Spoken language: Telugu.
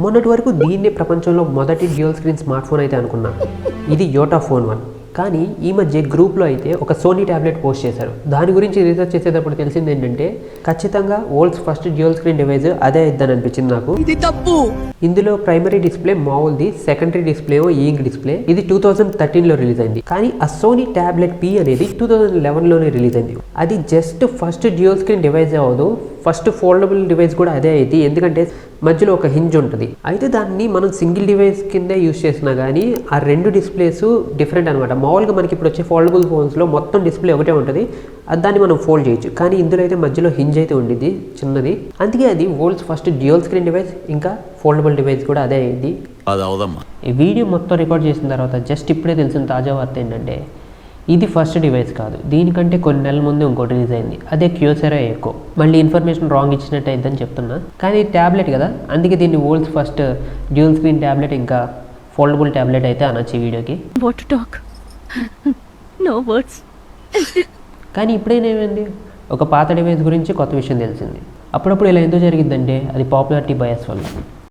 మొన్నటి వరకు దీన్ని ప్రపంచంలో మొదటి డ్యూయల్ స్క్రీన్ స్మార్ట్ ఫోన్ అయితే అనుకున్నాను. ఇది యోటా ఫోన్ 1. కానీ ఈ మధ్య గ్రూప్లో అయితే ఒక సోనీ ట్యాబ్లెట్ పోస్ట్ చేశారు. దాని గురించి రీసెర్చ్ చేసేటప్పుడు తెలిసింది ఏంటంటే ఖచ్చితంగా world's first dual screen device అదే అయిద్దని అనిపించింది నాకు. ఇది తప్పు. ఇందులో ప్రైమరీ డిస్ప్లే మామూలుది, సెకండరీ డిస్ప్లే ఇంక్ డిస్ప్లే. ఇది 2013లో రిలీజ్ అయింది. కానీ ఆ సోనీ ట్యాబ్లెట్ పి అనేది 2011లోనే రిలీజ్ అయింది. అది just first dual screen device అవ్వదు, ఫస్ట్ ఫోల్డబుల్ డివైస్ కూడా అదే అయింది. ఎందుకంటే మధ్యలో ఒక హింజ్ ఉంటుంది. అయితే దాన్ని మనం సింగిల్ డివైస్ కింద యూజ్ చేసినా కానీ ఆ రెండు డిస్ప్లేస్ డిఫరెంట్ అనమాట. మామూలుగా మనకి ఇప్పుడు వచ్చే ఫోల్డబుల్ ఫోన్స్లో మొత్తం డిస్ప్లే ఒకటే ఉంటుంది, దాన్ని మనం ఫోల్డ్ చేయొచ్చు. కానీ ఇందులో అయితే మధ్యలో హింజ్ అయితే ఉండిద్ది చిన్నది. అందుకే అది world's first dual screen device, ఇంకా ఫోల్డబుల్ డివైస్ కూడా అదే అయింది. ఈ వీడియో మొత్తం రికార్డ్ చేసిన తర్వాత జస్ట్ ఇప్పుడే తెలిసిన తాజా వార్త ఏంటంటే ఇది ఫస్ట్ డివైస్ కాదు, దీనికంటే కొన్ని నెలల ముందు ఇంకోటి రిలీజ్ అయింది. అదే క్యూసెరా ఎకో. మళ్ళీ ఇన్ఫర్మేషన్ రాంగ్ ఇచ్చినట్టు అయిందని చెప్తున్నా. కానీ ట్యాబ్లెట్ కదా, అందుకే దీన్ని world's first dual screen tablet ఇంకా ఫోల్డబుల్ ట్యాబ్లెట్ అయితే అనొచ్చు ఈ వీడియోకి. What to talk, no words. కానీ ఇప్పుడేనేమైంది, ఒక పాత డివైస్ గురించి కొత్త విషయం తెలిసింది. అప్పుడప్పుడు ఇలా ఎందుకు జరిగిందంటే అది పాపులారిటీ బయాస్ వల్ల.